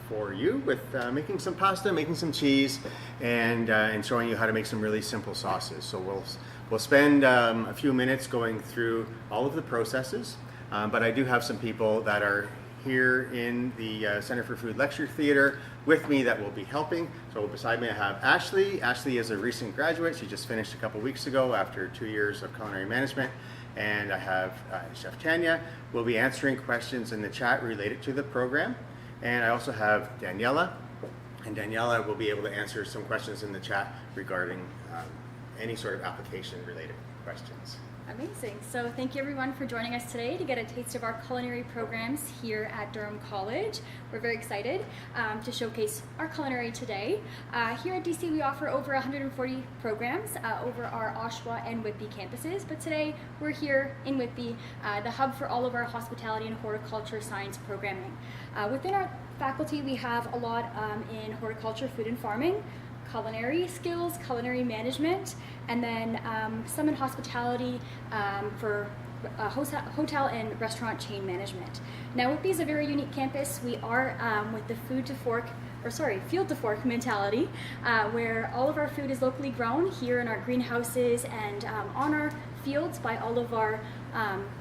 for you with making some pasta, making some cheese, and showing you how to make some really simple sauces. So we'll spend a few minutes going through all of the processes, but I do have some people that are here in the Center for Food Lecture Theatre with me that will be helping. So beside me I have Ashley. Ashley is a recent graduate. She just finished a couple weeks ago after 2 years of culinary management. And I have Chef Tanya will be answering questions in the chat related to the program. And I also have Daniela, and Daniela will be able to answer some questions in the chat regarding any sort of application related questions. Amazing. So thank you everyone for joining us today to get a taste of our culinary programs here at Durham College. We're very excited to showcase our culinary today. Here at DC we offer over 140 programs over our Oshawa and Whitby campuses, but today we're here in Whitby, the hub for all of our hospitality and horticulture science programming. Within our faculty we have a lot in horticulture, food and farming, culinary skills, culinary management, and then some in hospitality for hotel and restaurant chain management. Now Whitby is a very unique campus. We are with the field to fork mentality, where all of our food is locally grown here in our greenhouses and on our fields by all of our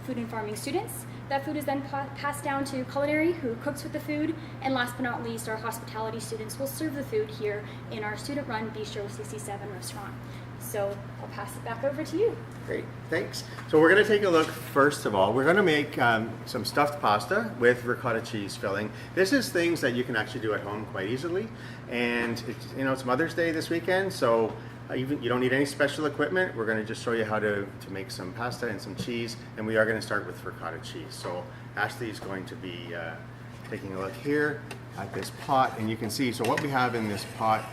food and farming students. That food is then passed down to culinary, who cooks with the food, and last but not least, our hospitality students will serve the food here in our student-run Bistro 67 restaurant. So I'll pass it back over to you. Great, thanks. So we're going to take a look, first of all, we're going to make some stuffed pasta with ricotta cheese filling. This is things that you can actually do at home quite easily, and it's Mother's Day this weekend, so you don't need any special equipment. We're going to just show you how to make some pasta and some cheese, and we are going to start with ricotta cheese. So Ashley is going to be taking a look here at this pot, and you can see, so what we have in this pot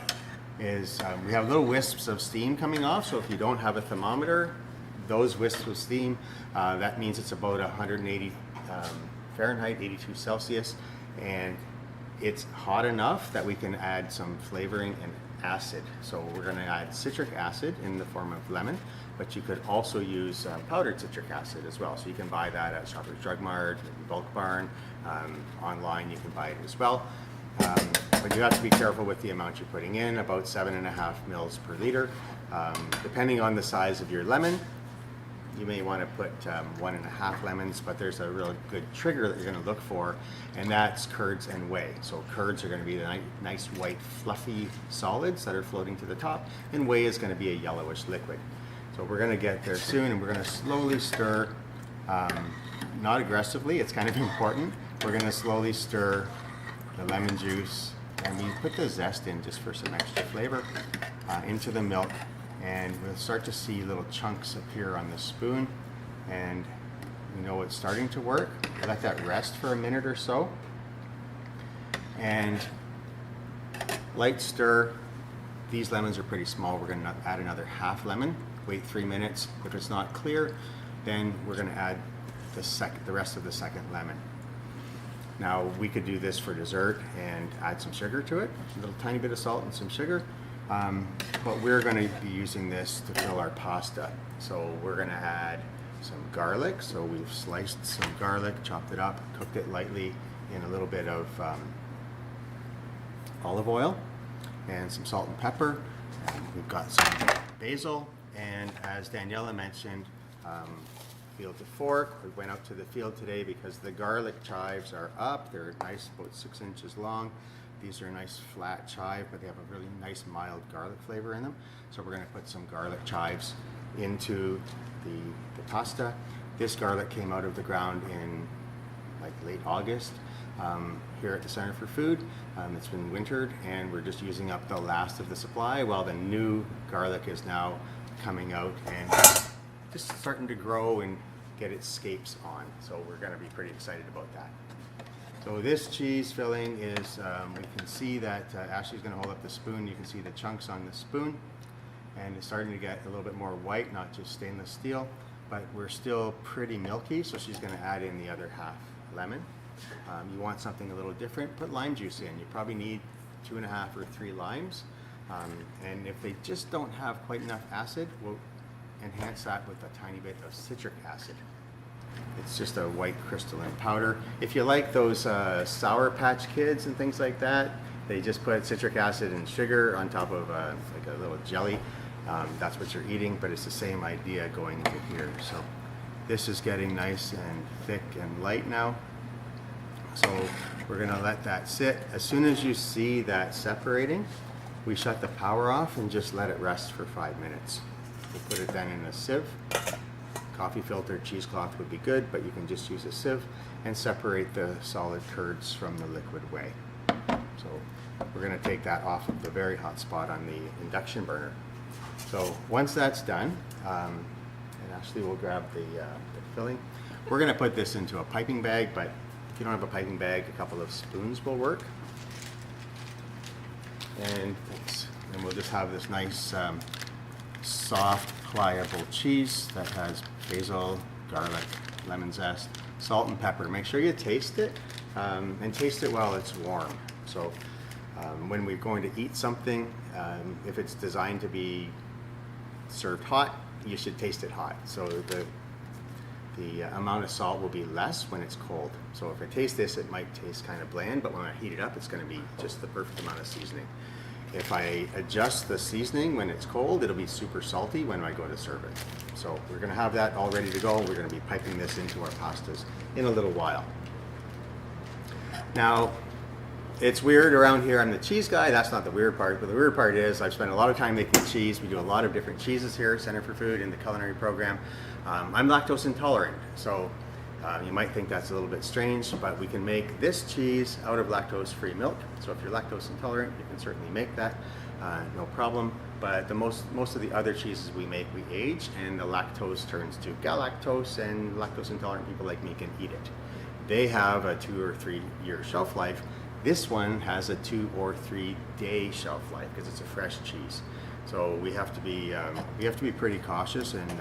is we have little wisps of steam coming off. So if you don't have a thermometer, those wisps of steam, that means it's about 180 Fahrenheit, 82 Celsius, and it's hot enough that we can add some flavoring and acid. So we're going to add citric acid in the form of lemon, but you could also use powdered citric acid as well. So you can buy that at Shoppers Drug Mart, Bulk Barn, online you can buy it as well. But you have to be careful with the amount you're putting in, about 7.5 mils per liter. Depending on the size of your lemon, you may want to put 1.5 lemons, but there's a real good trigger that you're going to look for, and that's curds and whey. So curds are going to be the nice white fluffy solids that are floating to the top, and whey is going to be a yellowish liquid. So we're going to get there soon, and we're going to slowly stir, not aggressively, it's kind of important. We're going to slowly stir the lemon juice, and we put the zest in just for some extra flavor into the milk. And we'll start to see little chunks appear on the spoon, and we know it's starting to work. Let that rest for a minute or so, and light stir. These lemons are pretty small. We're going to add another half lemon. Wait 3 minutes. If it's not clear, then we're going to add the rest of the second lemon. Now we could do this for dessert and add some sugar to it, a little tiny bit of salt and some sugar. But we're going to be using this to fill our pasta. So we're going to add some garlic. So we've sliced some garlic, chopped it up, cooked it lightly in a little bit of olive oil and some salt and pepper. We've got some basil, and as Daniela mentioned, field to fork. We went out to the field today because the garlic chives are up. They're nice, about 6 inches long. These are a nice flat chive, but they have a really nice mild garlic flavor in them. So we're going to put some garlic chives into the pasta. This garlic came out of the ground in like late August here at the Center for Food. It's been wintered, and we're just using up the last of the supply while the new garlic is now coming out and just starting to grow and get its scapes on. So we're going to be pretty excited about that. So this cheese filling is, we can see that Ashley's going to hold up the spoon. You can see the chunks on the spoon, and it's starting to get a little bit more white, not just stainless steel, but we're still pretty milky, so she's going to add in the other half lemon. You want something a little different, put lime juice in. You probably need 2.5 or 3 limes, and if they just don't have quite enough acid, we'll enhance that with a tiny bit of citric acid. It's just a white crystalline powder. If you like those Sour Patch Kids and things like that, they just put citric acid and sugar on top of like a little jelly. That's what you're eating, but it's the same idea going into here. So this is getting nice and thick and light now. So we're gonna let that sit. As soon as you see that separating, we shut the power off and just let it rest for 5 minutes. We'll put it then in a sieve. Coffee filter, cheesecloth would be good, but you can just use a sieve and separate the solid curds from the liquid whey. So we're going to take that off of the very hot spot on the induction burner. So once that's done, and Ashley will grab the filling, we're going to put this into a piping bag, but if you don't have a piping bag, a couple of spoons will work. And we'll just have this nice soft, pliable cheese that has basil, garlic, lemon zest, salt and pepper. Make sure you taste it, and taste it while it's warm. So when we're going to eat something, if it's designed to be served hot, you should taste it hot. So the amount of salt will be less when it's cold. So if I taste this, it might taste kind of bland, but when I heat it up, it's going to be just the perfect amount of seasoning. If I adjust the seasoning when it's cold, it'll be super salty when I go to serve it. So we're going to have that all ready to go. We're going to be piping this into our pastas in a little while. Now, it's weird around here. I'm the cheese guy. That's not the weird part, but the weird part is I've spent a lot of time making cheese. We do a lot of different cheeses here at Center for Food in the culinary program. I'm lactose intolerant, so you might think that's a little bit strange, but we can make this cheese out of lactose-free milk. So if you're lactose intolerant, you can certainly make that, no problem. But most of the other cheeses we make, we age, and the lactose turns to galactose, and lactose intolerant people like me can eat it. They have a 2 or 3 year shelf life. This one has a 2 or 3 day shelf life because it's a fresh cheese. So we have to be pretty cautious and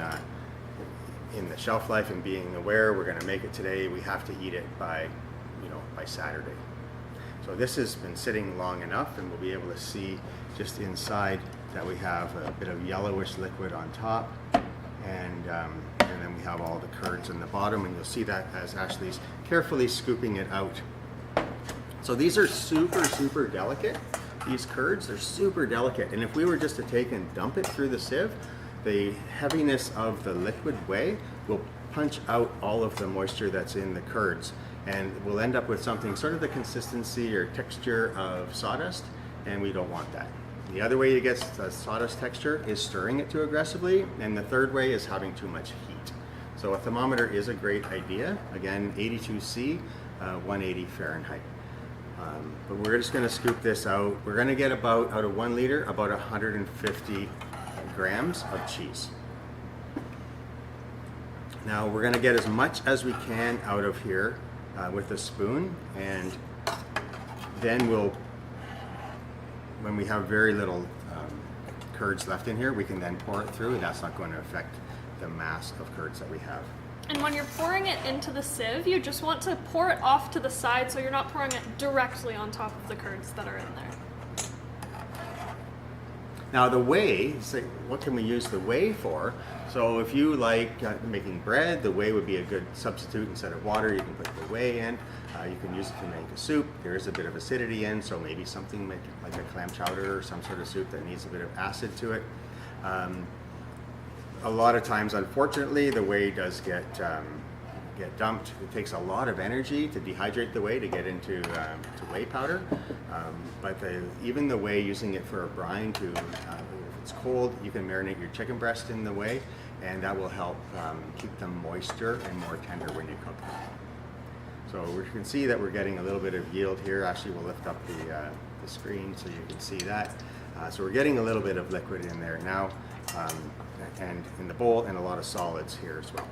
in the shelf life and being aware we're going to make it today. We have to eat it by Saturday. So this has been sitting long enough, and we'll be able to see just inside that we have a bit of yellowish liquid on top, and then we have all the curds in the bottom, and you'll see that as Ashley's carefully scooping it out. So these are super delicate. These curds, they're super delicate, and if we were just to take and dump it through the sieve, the heaviness of the liquid whey will punch out all of the moisture that's in the curds, and we'll end up with something sort of the consistency or texture of sawdust, and we don't want that. The other way you get the sawdust texture is stirring it too aggressively, and the third way is having too much heat. So a thermometer is a great idea. Again, 82°C, 180 Fahrenheit. But we're just going to scoop this out. We're going to get out of 1 liter, about 150 grams of cheese. Now we're going to get as much as we can out of here with a spoon, and then when we have very little curds left in here, we can then pour it through, and that's not going to affect the mass of curds that we have. And when you're pouring it into the sieve, you just want to pour it off to the side so you're not pouring it directly on top of the curds that are in there. Now the whey, what can we use the whey for? So if you like making bread, the whey would be a good substitute. Instead of water, you can put the whey in. You can use it to make a soup. There is a bit of acidity in, so maybe something like a clam chowder or some sort of soup that needs a bit of acid to it. A lot of times, unfortunately, the whey does get dumped. It takes a lot of energy to dehydrate the whey to get into to whey powder. But even the whey, using it for a brine, if it's cold, you can marinate your chicken breast in the whey, and that will help keep them moister and more tender when you cook them. So we can see that we're getting a little bit of yield here. Actually, we'll lift up the screen so you can see that. So we're getting a little bit of liquid in there now, and in the bowl, and a lot of solids here as well.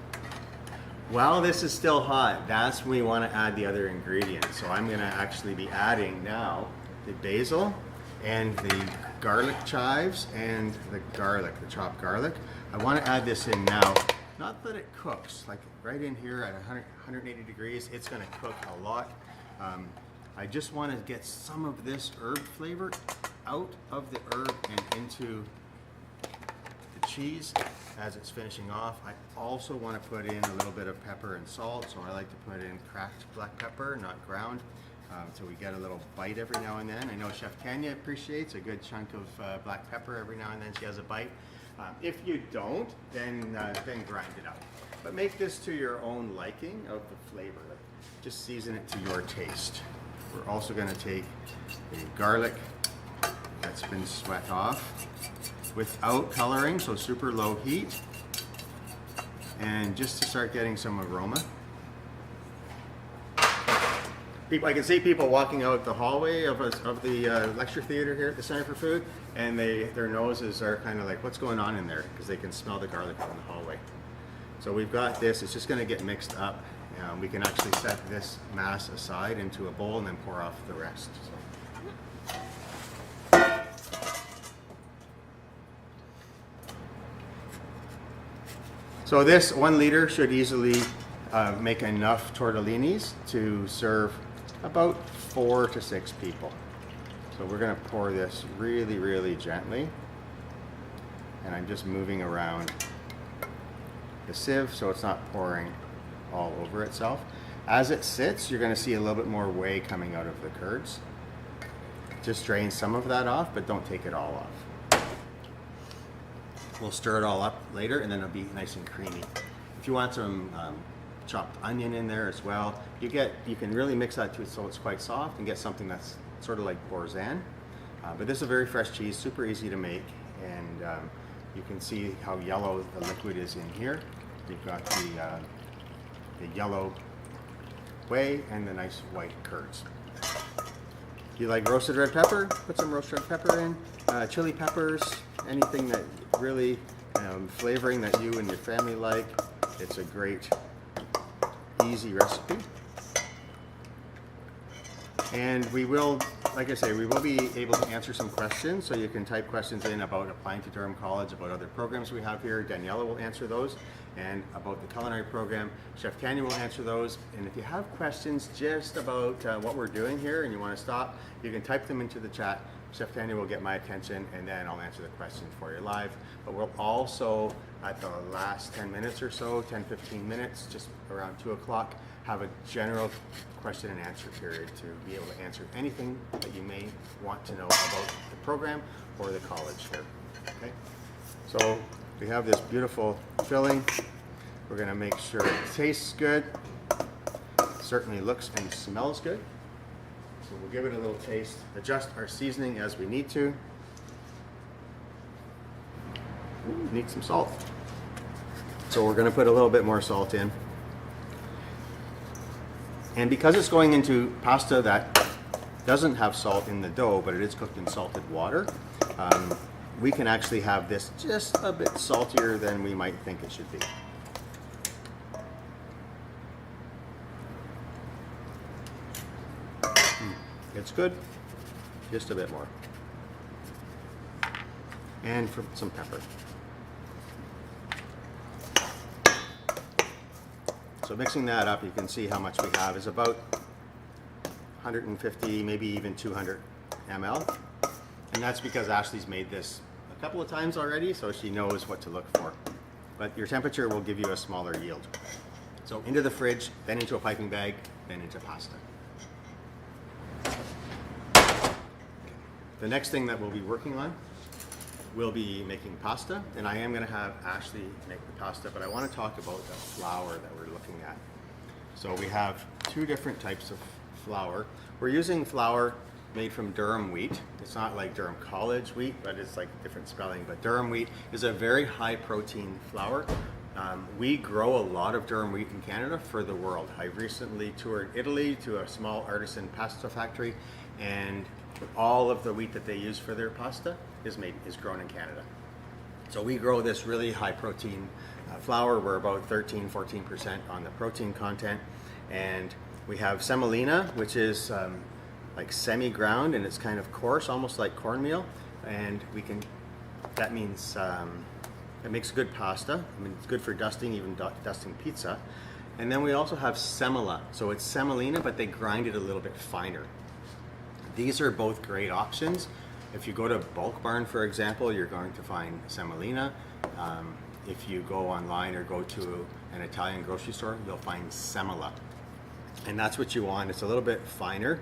While this is still hot, that's when we want to add the other ingredients. So I'm going to actually be adding now the basil and the garlic chives and the chopped garlic. I want to add this in now, not that it cooks, like right in here at 180 degrees, it's going to cook a lot. I just want to get some of this herb flavor out of the herb and into the cheese, as it's finishing off. I also want to put in a little bit of pepper and salt, so I like to put in cracked black pepper, not ground, so we get a little bite every now and then. I know Chef Tanya appreciates a good chunk of black pepper every now and then. She has a bite. If you don't, then grind it up. But make this to your own liking of the flavor. Just season it to your taste. We're also going to take a garlic that's been sweat off without coloring, so super low heat, and just to start getting some aroma. I can see people walking out the hallway of the lecture theater here at the Center for Food, and their noses are kind of like, what's going on in there? Because they can smell the garlic out in the hallway. So we've got this, it's just going to get mixed up. We can actually set this mass aside into a bowl and then pour off the rest. So this 1 liter should easily make enough tortellinis to serve about 4 to 6 people. So we're going to pour this really, really gently. And I'm just moving around the sieve so it's not pouring all over itself. As it sits, you're going to see a little bit more whey coming out of the curds. Just drain some of that off, but don't take it all off. We'll stir it all up later, and then it'll be nice and creamy. If you want some chopped onion in there as well, you can really mix that too, so it's quite soft, and get something that's sort of like boursin. But this is a very fresh cheese, super easy to make, and you can see how yellow the liquid is in here. You've got the yellow whey and the nice white curds. If you like roasted red pepper, put some roasted red pepper in. Chili peppers, anything that really flavoring that you and your family like. It's a great, easy recipe. And we will, like I say, we will be able to answer some questions, so you can type questions in about applying to Durham College, about other programs we have here. Daniela will answer those, and about the culinary program, Chef Tanya will answer those. And if you have questions just about what we're doing here and you want to stop, you can type them into the chat. Chef Tanya will get my attention, and then I'll answer the questions for you live. But we'll also, at the last 10 minutes or so, 10-15 minutes, just around 2 o'clock, have a general question and answer period to be able to answer anything that you may want to know about the program or the college here. Okay, so we have this beautiful filling. We're going to make sure it tastes good, certainly looks and smells good. So we'll give it a little taste, adjust our seasoning as we need to. Ooh, need some salt. So we're going to put a little bit more salt in. And because it's going into pasta that doesn't have salt in the dough, but it is cooked in salted water, we can actually have this just a bit saltier than we might think it should be. It's good, just a bit more. And for some pepper. So mixing that up, you can see how much we have is about 150, maybe even 200 ml. And that's because Ashley's made this a couple of times already, so she knows what to look for. But your temperature will give you a smaller yield. So into the fridge, then into a piping bag, then into pasta. The next thing that we'll be working on will be making pasta, and I am going to have Ashley make the pasta, but I want to talk about the flour that we're looking at. So we have 2 different types of flour. We're using flour made from Durham wheat. It's not like Durham College wheat, but it's like different spelling. But Durham wheat is a very high protein flour. We grow a lot of Durham wheat in Canada for the world. I recently toured Italy to a small artisan pasta factory, and all of the wheat that they use for their pasta is grown in Canada. So we grow this really high protein flour. We're about 13-14% on the protein content, and we have semolina, which is like semi-ground, and it's kind of coarse, almost like cornmeal, and that means it makes good pasta. I mean, it's good for dusting, even dusting pizza. And then we also have semola, so it's semolina, but they grind it a little bit finer. These are both great options. If you go to Bulk Barn, for example, you're going to find semolina. if you go online or go to an Italian grocery store, you'll find semola. And that's what you want. It's a little bit finer.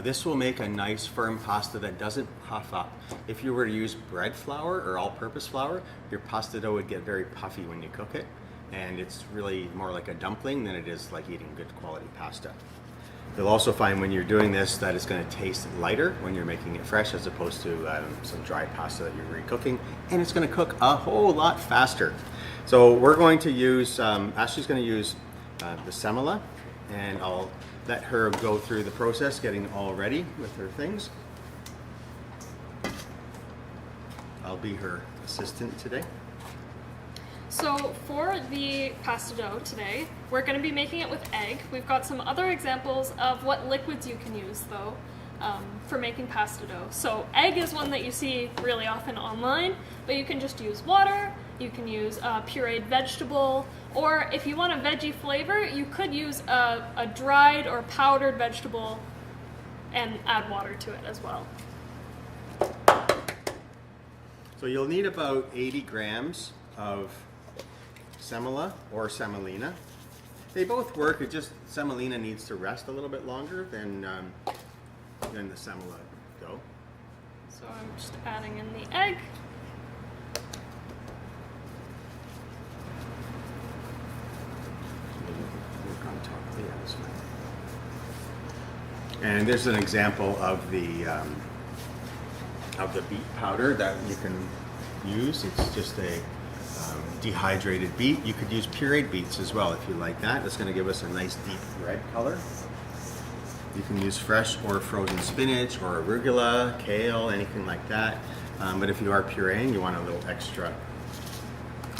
This will make a nice firm pasta that doesn't puff up. If you were to use bread flour or all-purpose flour, your pasta dough would get very puffy when you cook it. And it's really more like a dumpling than it is like eating good quality pasta. You'll also find when you're doing this that it's going to taste lighter when you're making it fresh as opposed to some dry pasta that you're re-cooking, and it's going to cook a whole lot faster. So we're going to use, Ashley's going to use the semola, and I'll let her go through the process getting all ready with her things. I'll be her assistant today. So for the pasta dough today, we're going to be making it with egg. We've got some other examples of what liquids you can use though for making pasta dough. So egg is one that you see really often online, but you can just use water, you can use a pureed vegetable, or if you want a veggie flavor, you could use a dried or powdered vegetable and add water to it as well. So you'll need about 80 grams of semola or semolina. They both work, it just semolina needs to rest a little bit longer than the semola dough. So I'm just adding in the egg. Work on top. Yeah, that's fine. And there's an example of the beet powder that you can use. It's just a dehydrated beet. You could use pureed beets as well if you like that. It's going to give us a nice deep red color. You can use fresh or frozen spinach or arugula, kale, anything like that. But if you are pureeing, you want a little extra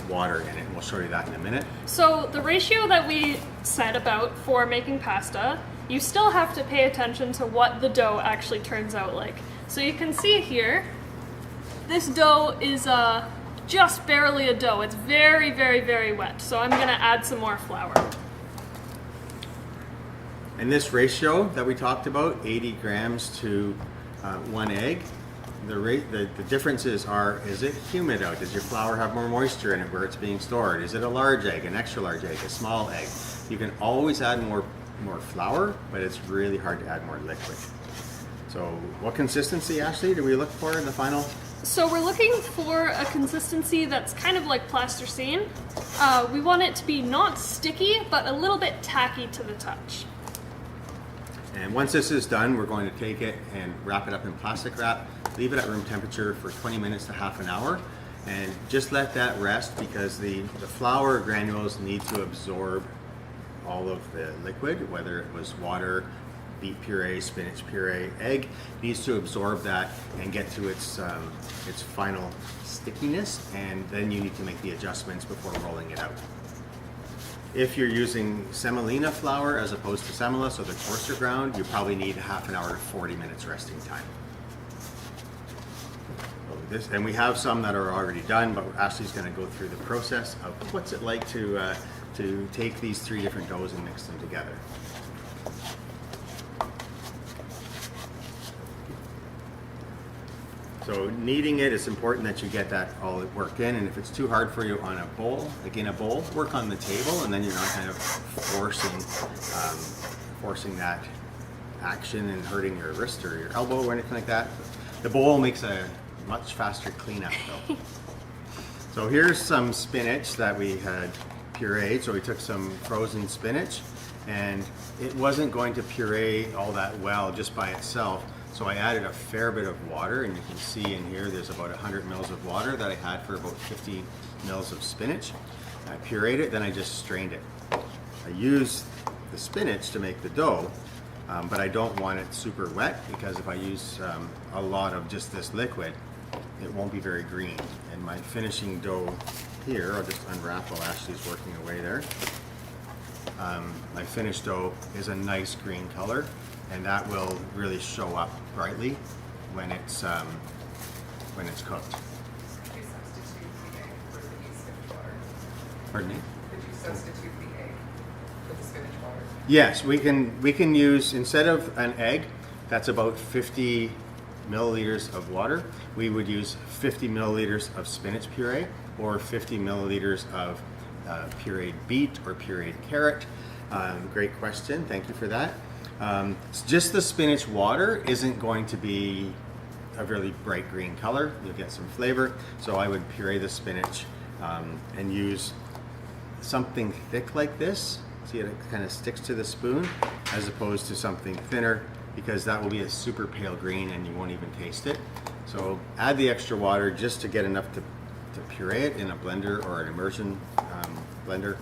water in it. We'll show you that in a minute. So the ratio that we said about for making pasta, you still have to pay attention to what the dough actually turns out like. So you can see here, this dough is just barely a dough. It's very, very, very wet. So I'm going to add some more flour. And this ratio that we talked about, 80 grams to 1 egg, the differences are, is it humid out? Does your flour have more moisture in it where it's being stored? Is it a large egg, an extra large egg, a small egg? You can always add more flour, but it's really hard to add more liquid. So what consistency, Ashley, do we look for in the final? So we're looking for a consistency that's kind of like plasticine. We want it to be not sticky, but a little bit tacky to the touch. And once this is done, we're going to take it and wrap it up in plastic wrap, leave it at room temperature for 20 minutes to half an hour, and just let that rest because the flour granules need to absorb all of the liquid, whether it was water, beet puree, spinach puree, egg, needs to absorb that and get to its final stickiness, and then you need to make the adjustments before rolling it out. If you're using semolina flour as opposed to semola, so the coarser ground, you probably need half an hour to 40 minutes resting time. And we have some that are already done, but Ashley's going to go through the process of what's it like to take these 3 different doughs and mix them together. So kneading it, it's important that you get that all worked in, and if it's too hard for you on a bowl, work on the table, and then you're not kind of forcing that action and hurting your wrist or your elbow or anything like that. The bowl makes a much faster cleanup though. So here's some spinach that we had pureed. So we took some frozen spinach, and it wasn't going to puree all that well just by itself. So I added a fair bit of water, and you can see in here there's about 100 mils of water that I had for about 50 mils of spinach. I pureed it, then I just strained it. I used the spinach to make the dough, but I don't want it super wet because if I use a lot of just this liquid, it won't be very green. And my finishing dough here, I'll just unwrap while Ashley's working away there. My finished dough is a nice green color, and that will really show up brightly when it's cooked. Could you substitute the egg for the spinach water? Pardon me? Could you substitute the egg for the spinach water? Yes, we can use, instead of an egg, that's about 50 milliliters of water, we would use 50 milliliters of spinach puree, or 50 milliliters of pureed beet or pureed carrot? Great question, thank you for that. Just the spinach water isn't going to be a really bright green color. You'll get some flavor, so I would puree the spinach and use something thick like this. See, it kind of sticks to the spoon, as opposed to something thinner, because that will be a super pale green and you won't even taste it. So add the extra water just to get enough to puree it in a blender or an immersion blender,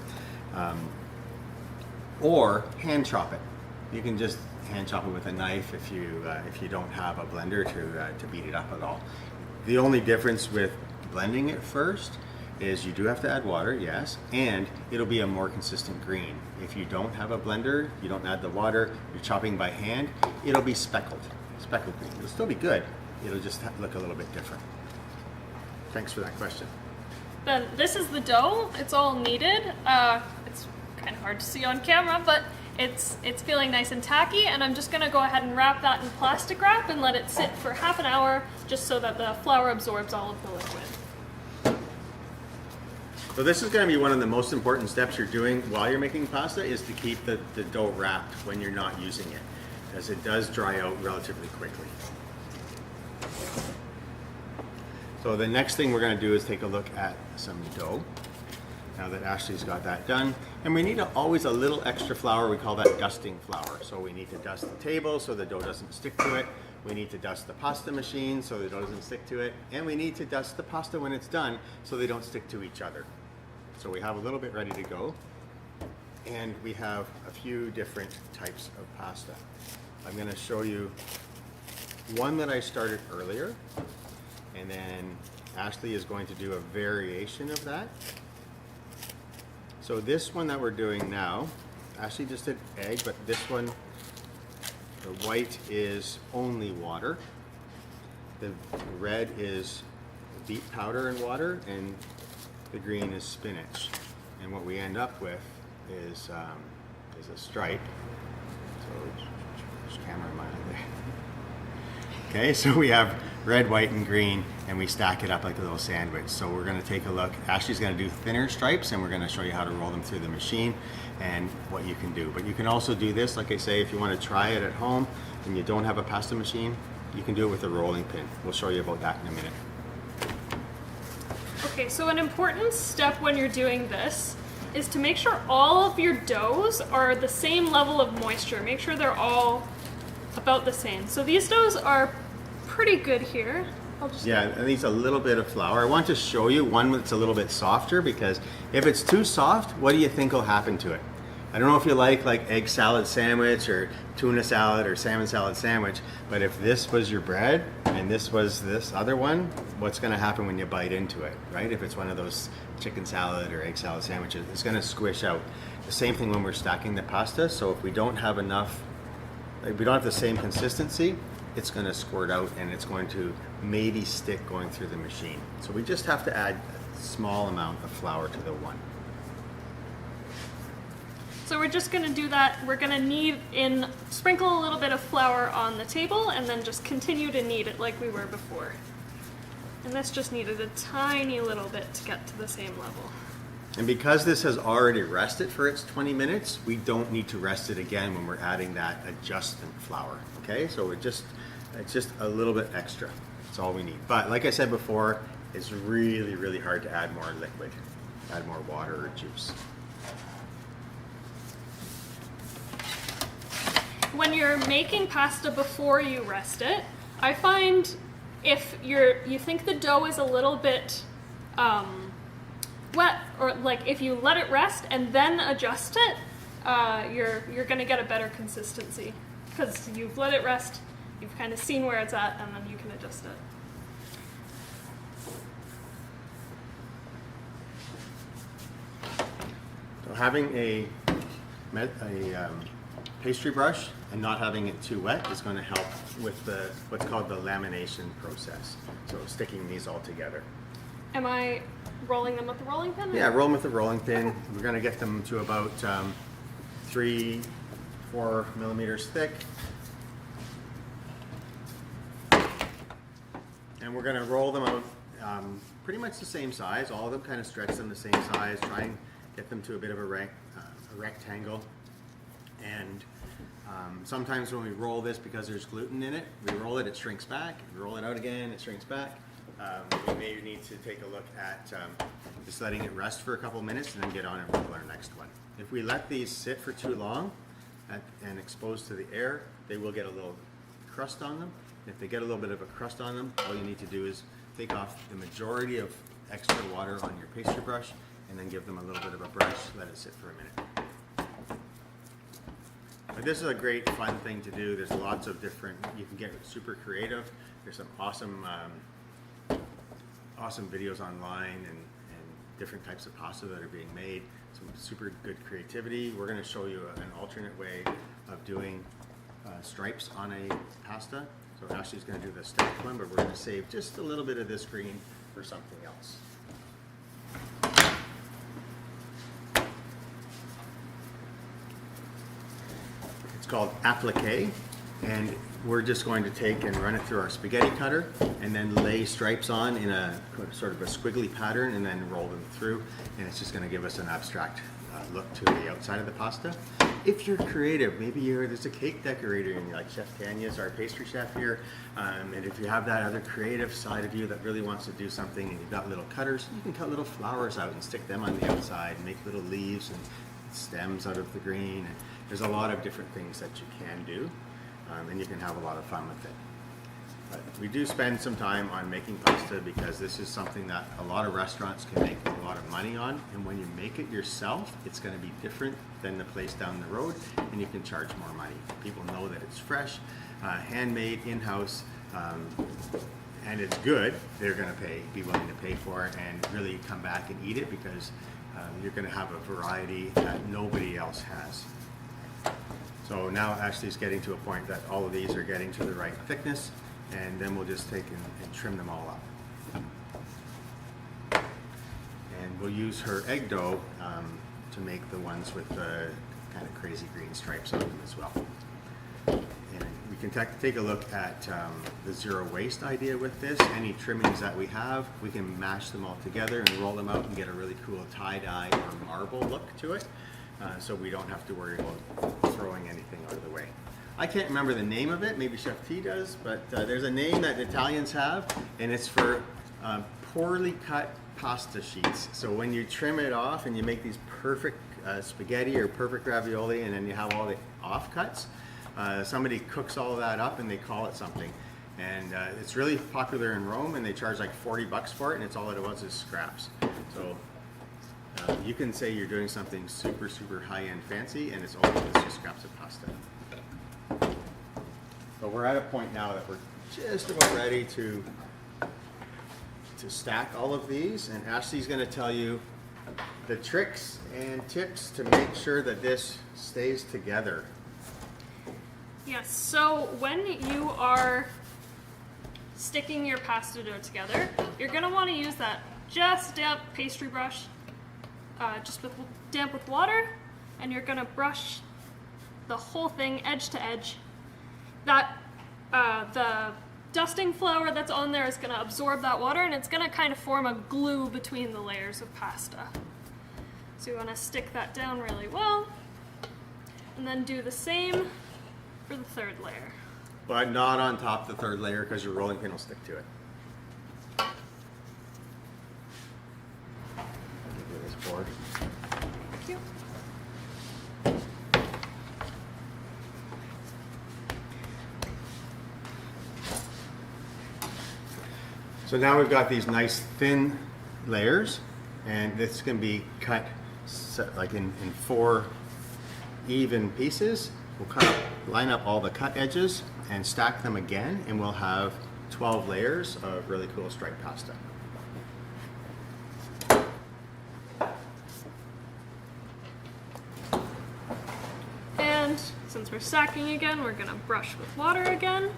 or hand chop it. You can just hand chop it with a knife if you don't have a blender to beat it up at all. The only difference with blending it first is you do have to add water, yes, and it'll be a more consistent green. If you don't have a blender, you don't add the water, you're chopping by hand, it'll be speckled green. It'll still be good, it'll just look a little bit different. Thanks for that question. Then this is the dough. It's all kneaded. It's kind of hard to see on camera, but it's feeling nice and tacky, and I'm just going to go ahead and wrap that in plastic wrap and let it sit for half an hour just so that the flour absorbs all of the liquid. So this is going to be one of the most important steps you're doing while you're making pasta, is to keep the dough wrapped when you're not using it, as it does dry out relatively quickly. So the next thing we're going to do is take a look at some dough. Now that Ashley's got that done, and we need always a little extra flour. We call that dusting flour. So we need to dust the table so the dough doesn't stick to it. We need to dust the pasta machine so the dough doesn't stick to it, and we need to dust the pasta when it's done so they don't stick to each other. So we have a little bit ready to go, and we have a few different types of pasta. I'm going to show you one that I started earlier, and then Ashley is going to do a variation of that. So this one that we're doing now, Ashley just did egg, but this one, the white is only water. The red is beet powder and water, and the green is spinach. And what we end up with is a stripe. So there's camera in mind there. Okay, so we have red, white, and green, and we stack it up like a little sandwich. So we're going to take a look. Ashley's going to do thinner stripes, and we're going to show you how to roll them through the machine and what you can do. But you can also do this, like I say, if you want to try it at home and you don't have a pasta machine, you can do it with a rolling pin. We'll show you about that in a minute. Okay, so an important step when you're doing this is to make sure all of your doughs are the same level of moisture. Make sure they're all about the same. So these doughs are pretty good here. Yeah, it needs a little bit of flour. I want to show you one that's a little bit softer, because if it's too soft, what do you think will happen to it? I don't know if you like egg salad sandwich or tuna salad or salmon salad sandwich, but if this was your bread and this was this other one, what's going to happen when you bite into it, right? If it's one of those chicken salad or egg salad sandwiches, it's going to squish out. The same thing when we're stacking the pasta. So if we don't have enough, if we don't have the same consistency, it's going to squirt out and it's going to maybe stick going through the machine. So we just have to add a small amount of flour to the one. So we're just going to do that. We're going to sprinkle a little bit of flour on the table and then just continue to knead it like we were before. And this just needed a tiny little bit to get to the same level. And because this has already rested for its 20 minutes, we don't need to rest it again when we're adding that adjustment flour. Okay, so it's just a little bit extra. That's all we need. But like I said before, it's really, really hard to add more liquid, add more water or juice. When you're making pasta before you rest it, I find if you think the dough is a little bit wet, or if you let it rest and then adjust it, you're going to get a better consistency, because you've let it rest, you've kind of seen where it's at, and then you can adjust it. So having a pastry brush and not having it too wet is going to help with what's called the lamination process. So sticking these all together. Am I rolling them with the rolling pin? Yeah, roll them with the rolling pin. We're going to get them to about 3-4 millimeters thick. And we're going to roll them out pretty much the same size. All of them kind of stretch them the same size. Try and get them to a bit of a rectangle. And sometimes when we roll this, because there's gluten in it, we roll it, it shrinks back. We roll it out again, it shrinks back. We may need to take a look at just letting it rest for a couple minutes and then get on and roll our next one. If we let these sit for too long and exposed to the air, they will get a little crust on them. If they get a little bit of a crust on them, all you need to do is take off the majority of extra water on your pastry brush and then give them a little bit of a brush, let it sit for a minute. But this is a great fun thing to do. There's lots of different, you can get super creative. There's some awesome videos online and different types of pasta that are being made. Some super good creativity. We're going to show you an alternate way of doing stripes on a pasta. So Ashley's going to do the stacked one, but we're going to save just a little bit of this green for something else. It's called applique, and we're just going to take and run it through our spaghetti cutter and then lay stripes on in a sort of a squiggly pattern and then roll them through, and it's just going to give us an abstract look to the outside of the pasta. If you're creative, maybe there's a cake decorator and you're like Chef Tanya's our pastry chef here, and if you have that other creative side of you that really wants to do something and you've got little cutters, you can cut little flowers out and stick them on the outside and make little leaves and stems out of the green. And there's a lot of different things that you can do, and you can have a lot of fun with it. But we do spend some time on making pasta because this is something that a lot of restaurants can make a lot of money on, and when you make it yourself, it's going to be different than the place down the road, and you can charge more money. People know that it's fresh, handmade, in-house, and it's good. They're going to be willing to pay for it and really come back and eat it because you're going to have a variety that nobody else has. So now Ashley's getting to a point that all of these are getting to the right thickness, and then we'll just take and trim them all up. And we'll use her egg dough to make the ones with the kind of crazy green stripes on them as well. And we can take a look at the zero waste idea with this. Any trimmings that we have, we can mash them all together and roll them out and get a really cool tie-dye or marble look to it. So we don't have to worry about throwing anything out of the way. I can't remember the name of it, maybe Chef T does, but there's a name that Italians have, and it's for poorly cut pasta sheets. So when you trim it off and you make these perfect spaghetti or perfect ravioli, and then you have all the offcuts, somebody cooks all of that up and they call it something. And it's really popular in Rome, and they charge like $40 for it, and it's all it was is scraps. So you can say you're doing something super, super high-end fancy, and it's all just scraps of pasta. But we're at a point now that we're just about ready to stack all of these, and Ashley's going to tell you the tricks and tips to make sure that this stays together. Yes, so when you are sticking your pasta dough together, you're going to want to use that just damp pastry brush, damp with water, and you're going to brush the whole thing edge to edge. That the dusting flour that's on there is going to absorb that water, and it's going to kind of form a glue between the layers of pasta. So you want to stick that down really well, and then do the same for the third layer. But not on top of the third layer, because your rolling pin will stick to it. I'll give you this board. Thank you. So now we've got these nice thin layers, and this can be cut like in 4 even pieces. We'll line up all the cut edges and stack them again, and we'll have 12 layers of really cool striped pasta. And since we're stacking again, we're going to brush with water again.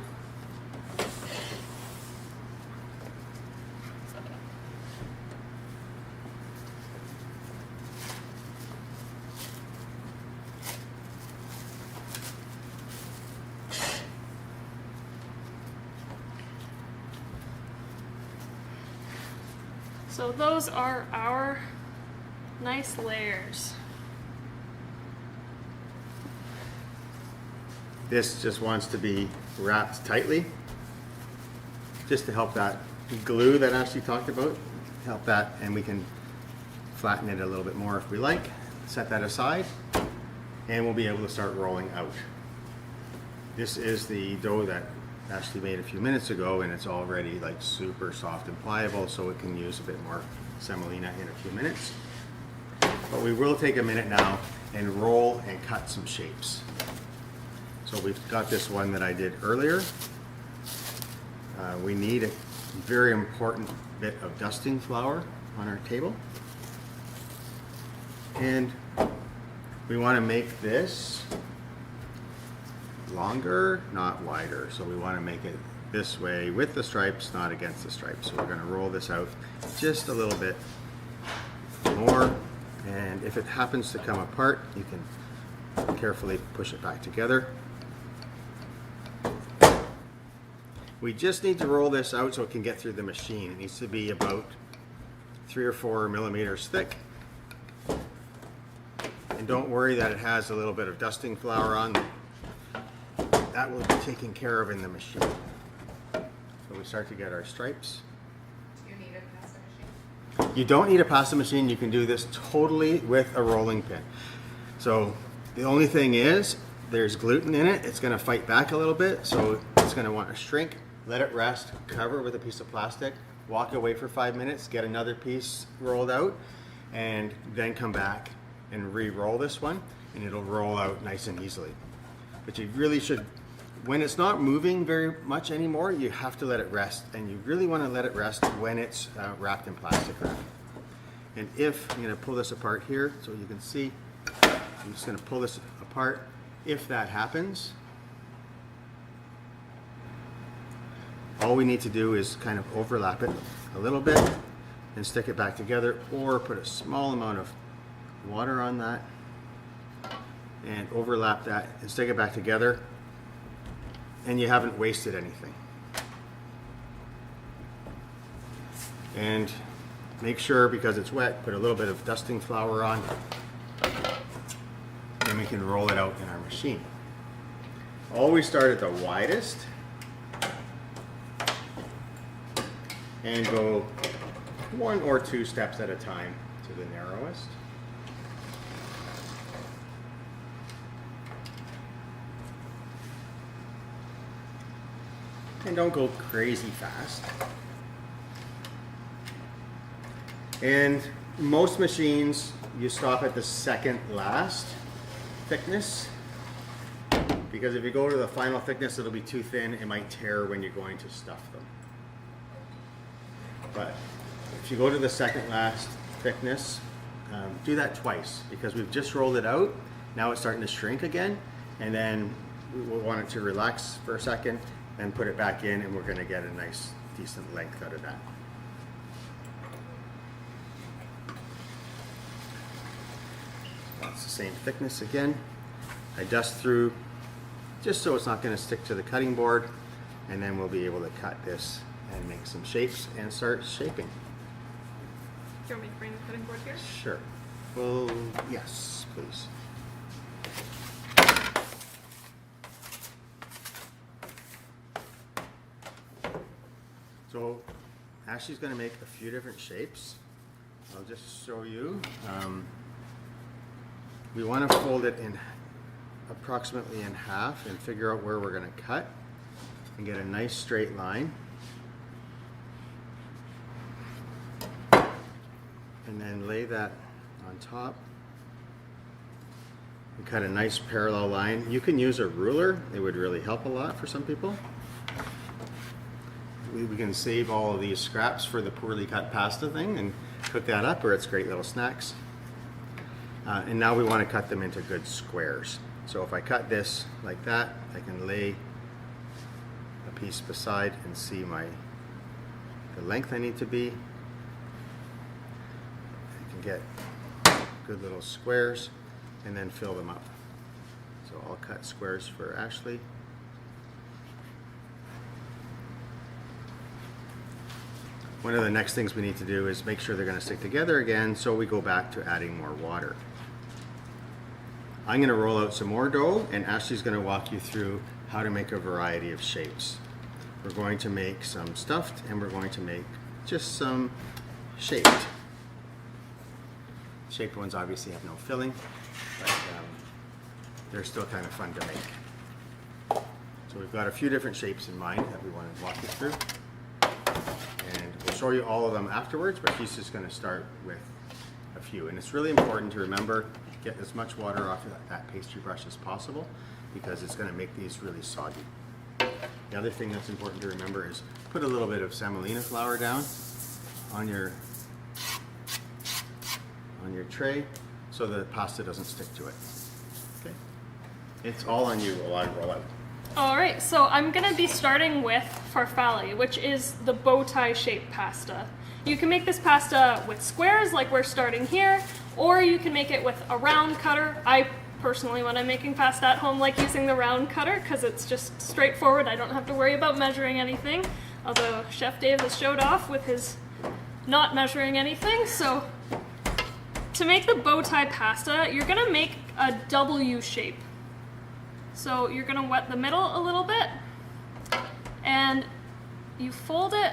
So those are our nice layers. This just wants to be wrapped tightly, just to help that glue that Ashley talked about, help that, and we can flatten it a little bit more if we like. Set that aside, and we'll be able to start rolling out. This is the dough that Ashley made a few minutes ago, and it's already like super soft and pliable, so it can use a bit more semolina in a few minutes. But we will take a minute now and roll and cut some shapes. So we've got this one that I did earlier. We need a very important bit of dusting flour on our table. And we want to make this longer, not wider. So we want to make it this way with the stripes, not against the stripes. So we're going to roll this out just a little bit more. And if it happens to come apart, you can carefully push it back together. We just need to roll this out so it can get through the machine. It needs to be about 3 or 4 millimeters thick. And don't worry that it has a little bit of dusting flour on. That will be taken care of in the machine. So we start to get our stripes. Do you need a pasta machine? You don't need a pasta machine. You can do this totally with a rolling pin. So the only thing is there's gluten in it. It's going to fight back a little bit, so it's going to want to shrink. Let it rest, cover with a piece of plastic, walk away for 5 minutes, get another piece rolled out, and then come back and re-roll this one, and it'll roll out nice and easily. But you really should, when it's not moving very much anymore, you have to let it rest, and you really want to let it rest when it's wrapped in plastic wrap. And if, I'm going to pull this apart here so you can see, I'm just going to pull this apart. If that happens, all we need to do is kind of overlap it a little bit and stick it back together, or put a small amount of water on that and overlap that and stick it back together, and you haven't wasted anything. And make sure, because it's wet, put a little bit of dusting flour on, and we can roll it out in our machine. Always start at the widest and go 1 or 2 steps at a time to the narrowest. And don't go crazy fast. And most machines, you stop at the second last thickness, because if you go to the final thickness, it'll be too thin. It might tear when you're going to stuff them. But if you go to the second last thickness, do that twice, because we've just rolled it out. Now it's starting to shrink again, and then we want it to relax for a second and put it back in, and we're going to get a nice decent length out of that. That's the same thickness again. I dust through just so it's not going to stick to the cutting board, and then we'll be able to cut this and make some shapes and start shaping. Do you want me to bring the cutting board here? Sure. Well, yes, please. So Ashley's going to make a few different shapes. I'll just show you. We want to fold it in approximately in half and figure out where we're going to cut and get a nice straight line. And then lay that on top and cut a nice parallel line. You can use a ruler. It would really help a lot for some people. We can save all of these scraps for the poorly cut pasta thing and cook that up, or it's great little snacks. And now we want to cut them into good squares. So if I cut this like that, I can lay a piece beside and see the length I need to be. I can get good little squares and then fill them up. So I'll cut squares for Ashley. one of the next things we need to do is make sure they're going to stick together again, so we go back to adding more water. I'm going to roll out some more dough, and Ashley's going to walk you through how to make a variety of shapes. We're going to make some stuffed, and we're going to make just some shaped. Shaped ones obviously have no filling, but they're still kind of fun to make. So we've got a few different shapes in mind that we want to walk you through. And we'll show you all of them afterwards, but she's just going to start with a few. And it's really important to remember, get as much water off of that pastry brush as possible, because it's going to make these really soggy. The other thing that's important to remember is put a little bit of semolina flour down on your tray so the pasta doesn't stick to it. Okay? It's all on you while I roll out. Alright, so I'm going to be starting with farfalle, which is the bow tie shaped pasta. You can make this pasta with squares like we're starting here, or you can make it with a round cutter. I personally, when I'm making pasta at home, like using the round cutter because it's just straightforward. I don't have to worry about measuring anything, although Chef Dave has showed off with his not measuring anything. So to make the bow tie pasta, you're going to make a W shape. So you're going to wet the middle a little bit, and you fold it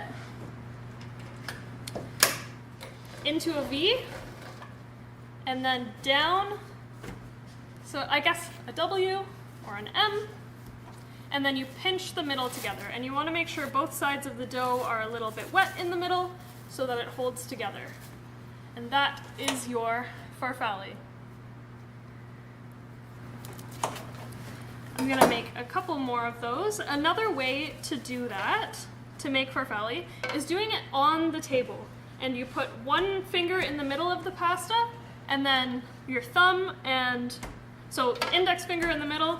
into a V, and then down, so I guess a W or an M, and then you pinch the middle together. And you want to make sure both sides of the dough are a little bit wet in the middle so that it holds together. And that is your farfalle. I'm going to make a couple more of those. Another way to do that, to make farfalle, is doing it on the table. And you put one finger in the middle of the pasta, and then your thumb and, so index finger in the middle,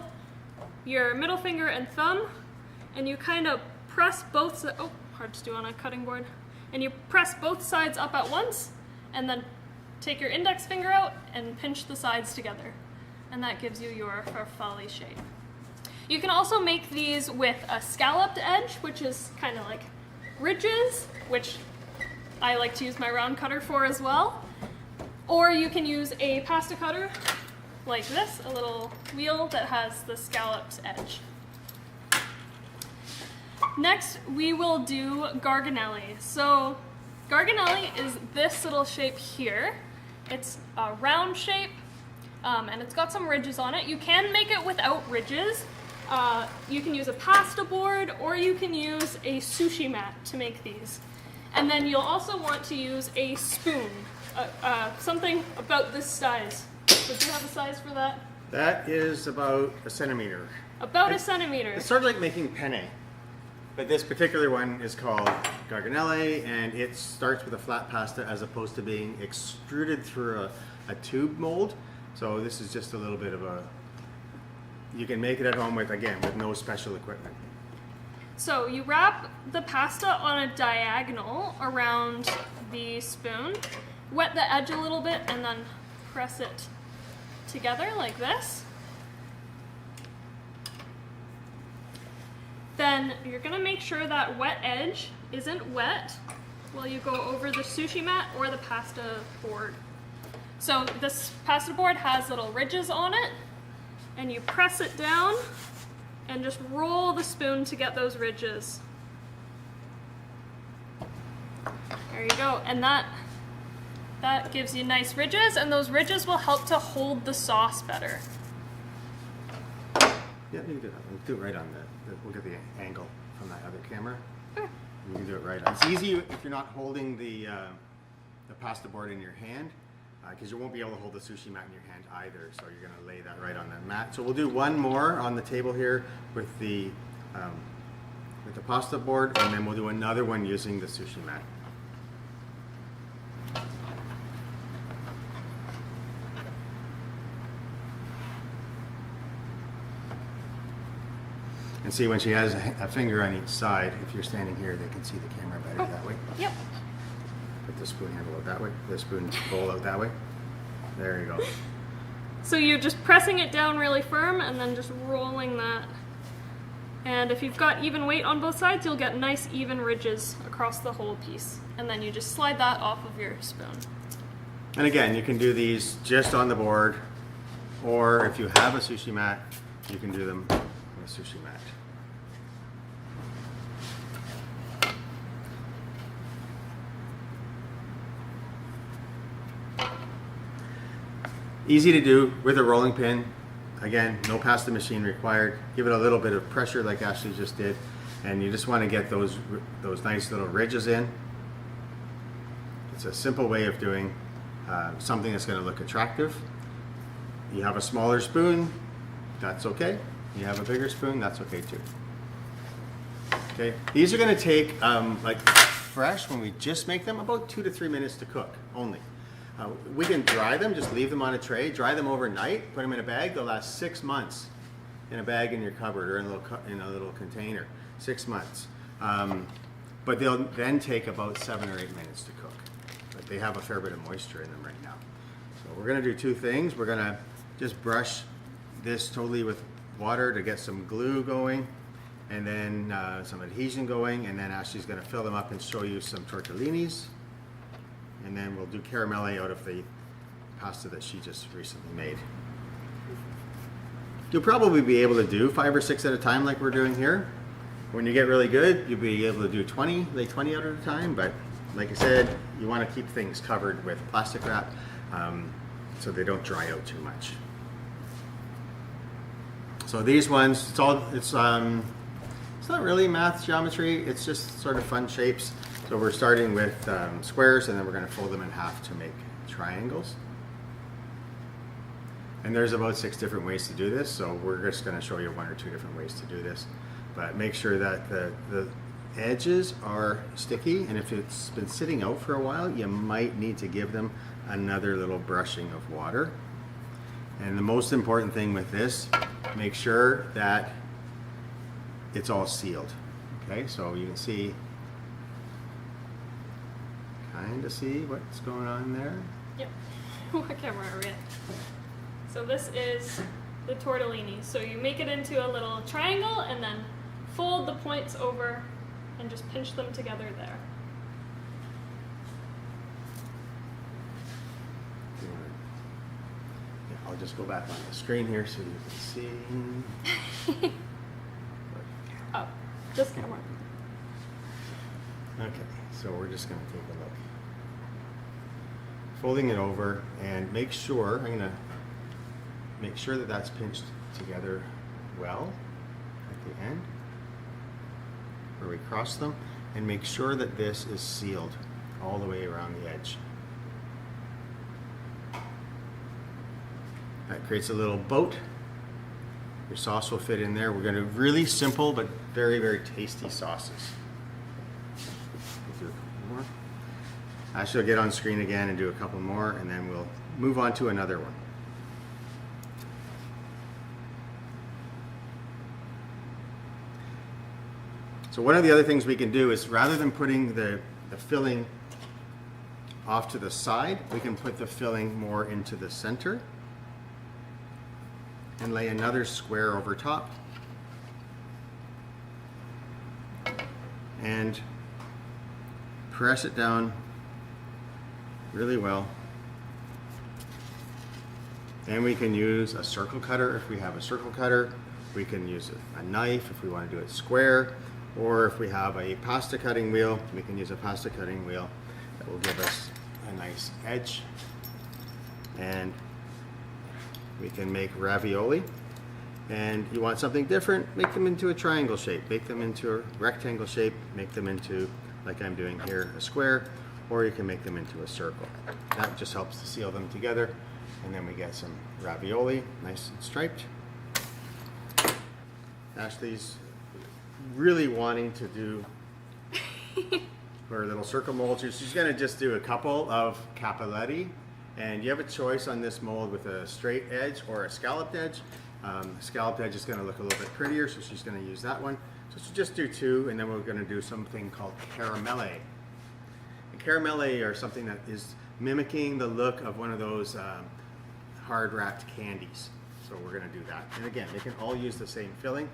your middle finger and thumb, and you kind of press both, oh, hard to do on a cutting board. And you press both sides up at once, and then take your index finger out and pinch the sides together. And that gives you your farfalle shape. You can also make these with a scalloped edge, which is kind of like ridges, which I like to use my round cutter for as well. Or you can use a pasta cutter like this, a little wheel that has the scalloped edge. Next, we will do garganelli. So garganelli is this little shape here. It's a round shape, and it's got some ridges on it. You can make it without ridges. You can use a pasta board, or you can use a sushi mat to make these. And then you'll also want to use a spoon, something about this size. Would you have a size for that? That is about a centimeter. About a centimeter. It's sort of like making penne, but this particular one is called garganelli, and it starts with a flat pasta as opposed to being extruded through a tube mold. So this is just a little bit of a, you can make it at home with, again, with no special equipment. So you wrap the pasta on a diagonal around the spoon, wet the edge a little bit, and then press it together like this. Then you're going to make sure that wet edge isn't wet while you go over the sushi mat or the pasta board. So this pasta board has little ridges on it, and you press it down and just roll the spoon to get those ridges. There you go, and that gives you nice ridges, and those ridges will help to hold the sauce better. Yeah, you can do that. We'll do it right on we'll get the angle from that other camera. Okay. You can do it right on. It's easy if you're not holding the pasta board in your hand, because you won't be able to hold the sushi mat in your hand either, so you're going to lay that right on that mat. So we'll do one more on the table here with the pasta board, and then we'll do another one using the sushi mat. And see, when she has a finger on each side, if you're standing here, they can see the camera better that way. Yep. Put the spoon handle out that way, the spoon bowl out that way. There you go. So you're just pressing it down really firm and then just rolling that And if you've got even weight on both sides, you'll get nice even ridges across the whole piece. And then you just slide that off of your spoon. And again, you can do these just on the board, or if you have a sushi mat, you can do them on a sushi mat. Easy to do with a rolling pin. Again, no pasta machine required. Give it a little bit of pressure like Ashley just did, and you just want to get those nice little ridges in. It's a simple way of doing something that's going to look attractive. You have a smaller spoon, that's okay. You have a bigger spoon, that's okay too. Okay, these are going to take like fresh when we just make them about 2 to 3 minutes to cook only. We can dry them, just leave them on a tray, dry them overnight, put them in a bag. They'll last 6 months in a bag in your cupboard or in a little container. 6 months. But they'll then take about 7 or 8 minutes to cook. But they have a fair bit of moisture in them right now. So we're going to do 2 things. We're going to just brush this totally with water to get some glue going, and then some adhesion going, and then Ashley's going to fill them up and show you some tortellinis. And then we'll do caramelle out of the pasta that she just recently made. You'll probably be able to do 5 or 6 at a time like we're doing here. When you get really good, you'll be able to do 20 out at a time, but like I said, you want to keep things covered with plastic wrap so they don't dry out too much. So these ones, it's not really math geometry, it's just sort of fun shapes. So we're starting with squares, and then we're going to fold them in half to make triangles. And there's about 6 different ways to do this, so we're just going to show you 1 or 2 different ways to do this. But make sure that the edges are sticky, and if it's been sitting out for a while, you might need to give them another little brushing of water. And the most important thing with this, make sure that it's all sealed. Okay, so you can see, kind of see what's going on there. Yep. What camera are we at? So this is the tortellini. So you make it into a little triangle and then fold the points over and just pinch them together there. Yeah, I'll just go back on the screen here so you can see. Oh, this camera. Okay, so we're just going to take a look. Folding it over, and make sure, I'm going to make sure that that's pinched together well at the end where we cross them, and make sure that this is sealed all the way around the edge. That creates a little boat. Your sauce will fit in there. We're going to really simple but very, very tasty sauces. Do a couple more. I shall get on screen again and do a couple more, and then we'll move on to another one. So one of the other things we can do is, rather than putting the filling off to the side, we can put the filling more into the center and lay another square over top. And press it down really well. And we can use a circle cutter if we have a circle cutter. We can use a knife if we want to do it square. Or if we have a pasta cutting wheel, we can use a pasta cutting wheel that will give us a nice edge. And we can make ravioli. And you want something different, make them into a triangle shape, make them into a rectangle shape, make them into, like I'm doing here, a square, or you can make them into a circle. That just helps to seal them together. And then we get some ravioli, nice and striped. Ashley's really wanting to do her little circle mold. She's going to just do a couple of capelletti, and you have a choice on this mold with a straight edge or a scalloped edge. Scalloped edge is going to look a little bit prettier, so she's going to use that one. So she'll just do 2, and then we're going to do something called caramelle. And caramelle are something that is mimicking the look of one of those hard wrapped candies. So we're going to do that. And again, they can all use the same filling.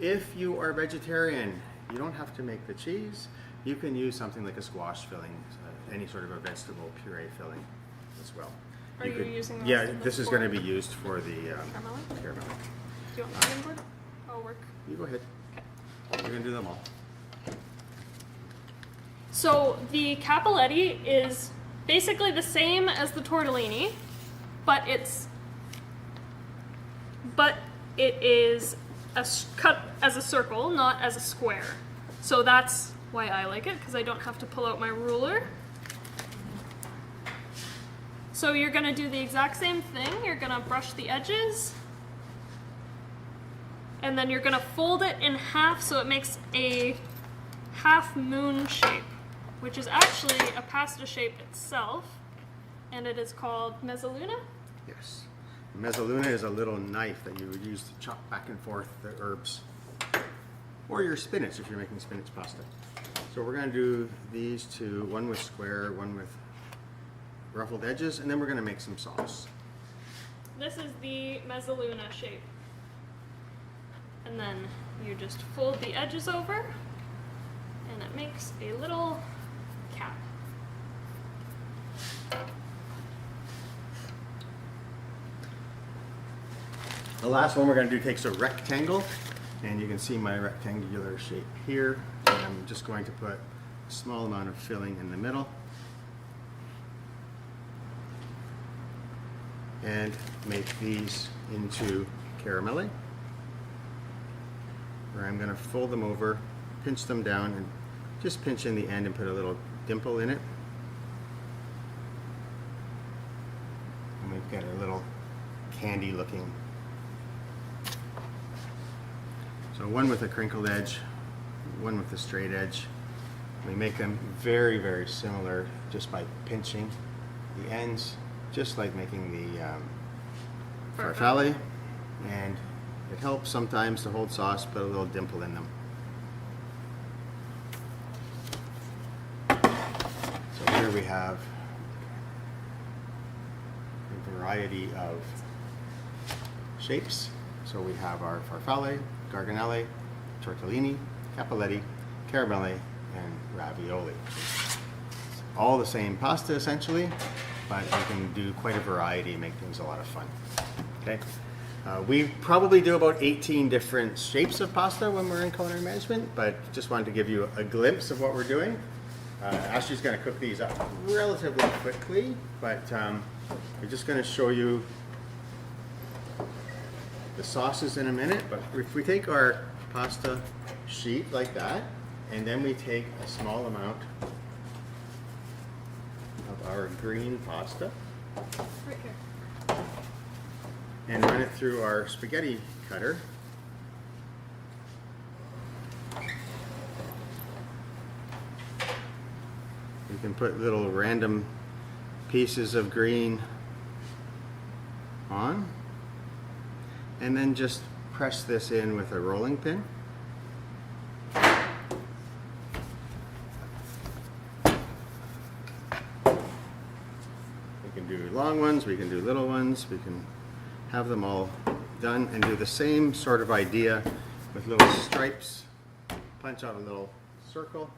If you are vegetarian, you don't have to make the cheese. You can use something like a squash filling, any sort of a vegetable puree filling as well. Are you using the Yeah, rest of the this is four? going to be used for the Caramel? caramel. Do you want the cutting board? I'll work. You go ahead. Okay. You're going to do them all. So the cappelletti is basically the same as the tortellini, but it is cut as a circle, not as a square. So that's why I like it, because I don't have to pull out my ruler. So you're gonna do the exact same thing. You're gonna brush the edges, and then you're gonna fold it in half so it makes a half moon shape, which is actually a pasta shape itself, and it is called mezzaluna. Yes. Mezzaluna is a little knife that you would use to chop back and forth the herbs. Or your spinach if you're making spinach pasta. So we're going to do these two, one with square, one with ruffled edges, and then we're going to make some sauce. This is the mezzaluna shape. And then you just fold the edges over, and it makes a little cap. The last one we're going to do takes a rectangle, and you can see my rectangular shape here. And I'm just going to put a small amount of filling in the middle. And make these into caramelli, where I'm going to fold them over, pinch them down, and just pinch in the end and put a little dimple in it. And we've got a little candy looking. So one with a crinkled edge, one with a straight edge. We make them very, very similar just by pinching the ends, just like making the farfalle. And it helps sometimes to hold sauce, put a little dimple in them. So here we have a variety of shapes. So we have our farfalle, garganelle, tortellini, cappelletti, caramelli, and ravioli. It's all the same pasta essentially, but you can do quite a variety and make things a lot of fun. Okay, we probably do about 18 different shapes of pasta when we're in culinary management, but just wanted to give you a glimpse of what we're doing. Ashley's going to cook these up relatively quickly, but we're just going to show you the sauces in a minute. But if we take our pasta sheet like that, and then we take a small amount of our green pasta Right here. and run it through our spaghetti cutter. You can put little random pieces of green on, and then just press this in with a rolling pin. We can do long ones, we can do little ones, we can have them all done and do the same sort of idea with little stripes. Punch out a little circle,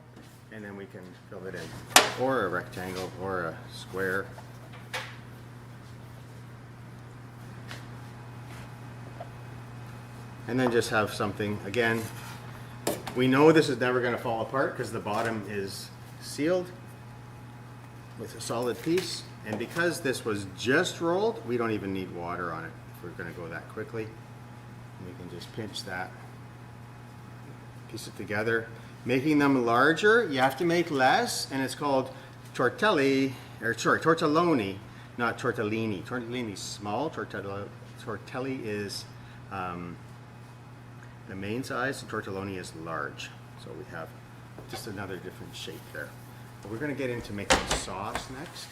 and then we can fill it in, or a rectangle or a square. And then just have something, again, we know this is never going to fall apart because the bottom is sealed with a solid piece, and because this was just rolled, we don't even need water on it if we're going to go that quickly. And we can just pinch that, piece it together. Making them larger, you have to make less, and it's called tortellini, not tortellini. Tortellini is small, tortelli is the main size, and tortelloni is large. So we have just another different shape there. But we're going to get into making sauce next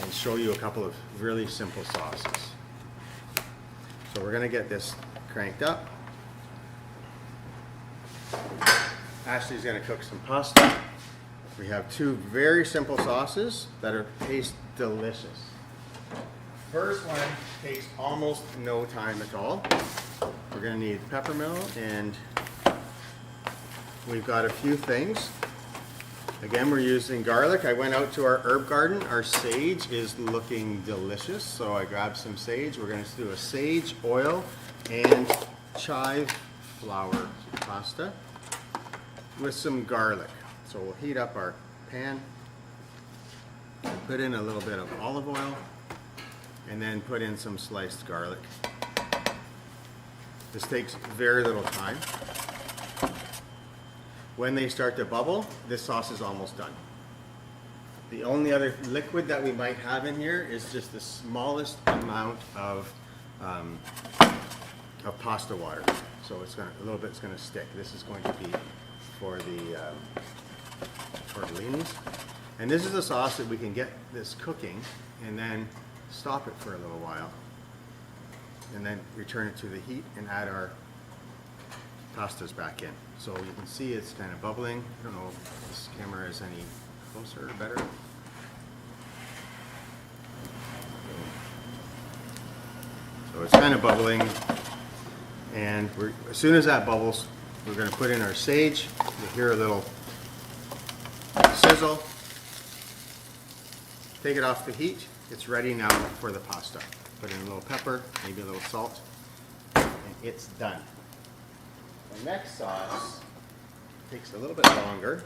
and show you a couple of really simple sauces. So we're going to get this cranked up. Ashley's going to cook some pasta. We have two very simple sauces that taste delicious. First one takes almost no time at all. We're going to need peppermill, and we've got a few things. Again, we're using garlic. I went out to our herb garden. Our sage is looking delicious, so I grabbed some sage. We're going to do a sage oil and chive flour pasta with some garlic. So we'll heat up our pan, and put in a little bit of olive oil, and then put in some sliced garlic. This takes very little time. When they start to bubble, this sauce is almost done. The only other liquid that we might have in here is just the smallest amount of pasta water. So it's gonna, a little bit's gonna stick. This is going to be for the tortellinis. And this is a sauce that we can get this cooking and then stop it for a little while. And then return it to the heat and add our pastas back in. So you can see it's kind of bubbling. I don't know if this camera is any closer or better. So it's kind of bubbling, and as soon as that bubbles, we're going to put in our sage. You'll hear a little sizzle. Take it off the heat. It's ready now for the pasta. Put in a little pepper, maybe a little salt, and it's done. The next sauce takes a little bit longer.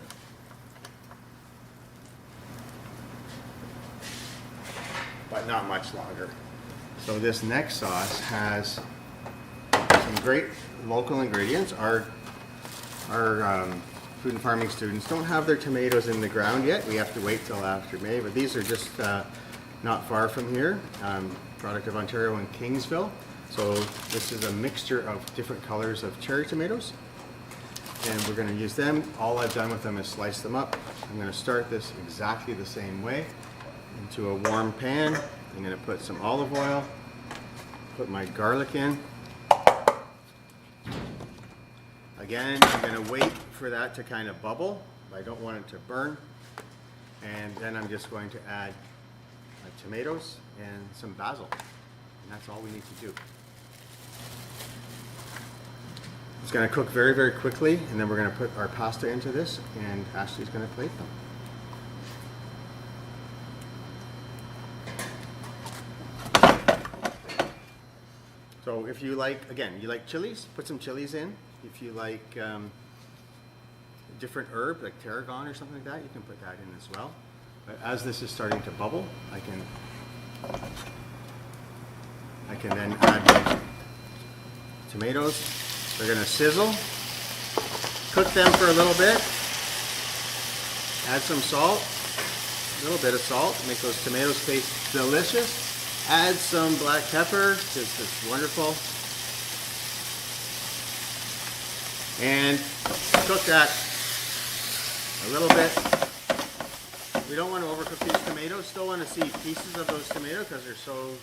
But not much longer. So this next sauce has some great local ingredients. Our food and farming students don't have their tomatoes in the ground yet. We have to wait till after May, but these are just not far from here. Product of Ontario and Kingsville. So this is a mixture of different colors of cherry tomatoes, and we're going to use them. All I've done with them is slice them up. I'm going to start this exactly the same way into a warm pan. I'm going to put some olive oil, put my garlic in. Again, I'm going to wait for that to kind of bubble. I don't want it to burn. And then I'm just going to add my tomatoes and some basil. And that's all we need to do. It's going to cook very, very quickly, and then we're going to put our pasta into this, and Ashley's going to plate them. So if you like, again, you like chilies, put some chilies in. If you like different herb, like tarragon or something like that, you can put that in as well. But as this is starting to bubble, I can then add my tomatoes. They're going to sizzle. Cook them for a little bit. Add some salt, a little bit of salt, make those tomatoes taste delicious. Add some black pepper, because it's wonderful. And cook that a little bit. We don't want to overcook these tomatoes. Still want to see pieces of those tomatoes because they're so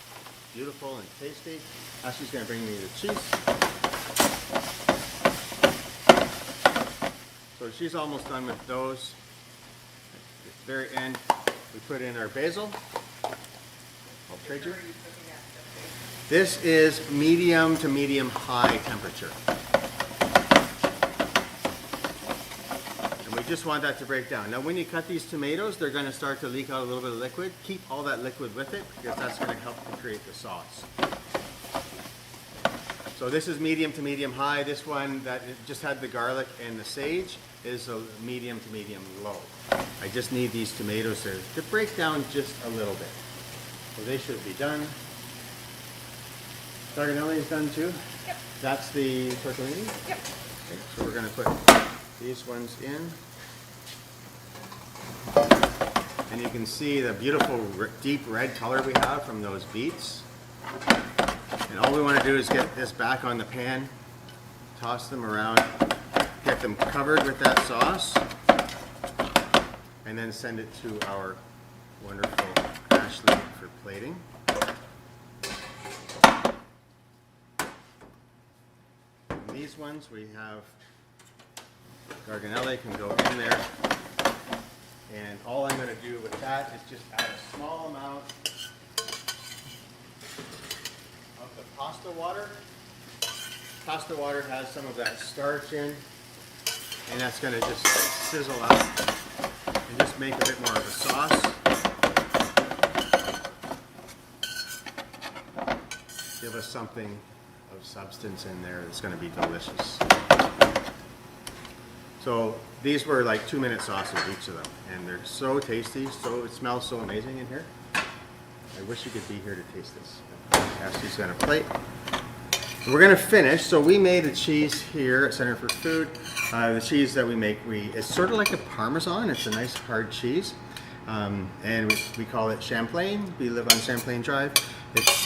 beautiful and tasty. Ashley's going to bring me the cheese. So she's almost done with those. At the very end, we put in our basil. I'll trade you. This is medium to medium high temperature. And we just want that to break down. Now when you cut these tomatoes, they're going to start to leak out a little bit of liquid. Keep all that liquid with it because that's going to help to create the sauce. So this is medium to medium high. This one that just had the garlic and the sage is a medium to medium low. I just need these tomatoes to break down just a little bit. So they should be done. Garganelli is done too? Yep. That's the tortellini? Yep. Okay, so we're going to put these ones in. And you can see the beautiful deep red color we have from those beets. And all we want to do is get this back on the pan, toss them around, get them covered with that sauce, and then send it to our wonderful Ashley for plating. And these ones we have Garganelli can go in there, and all I'm going to do with that is just add a small amount of the pasta water pasta water has some of that starch in, and that's going to just sizzle up and just make a bit more of a sauce. Give us something of substance in there that's going to be delicious. So these were like 2-minute sauces, each of them, and they're so tasty. So it smells so amazing in here. I wish you could be here to taste this. Cassie's got a plate. We're going to finish. So we made a cheese here at Center for Food. The cheese that we make, it's sort of like a Parmesan. It's a nice hard cheese, and we call it Champlain. We live on Champlain Drive. It's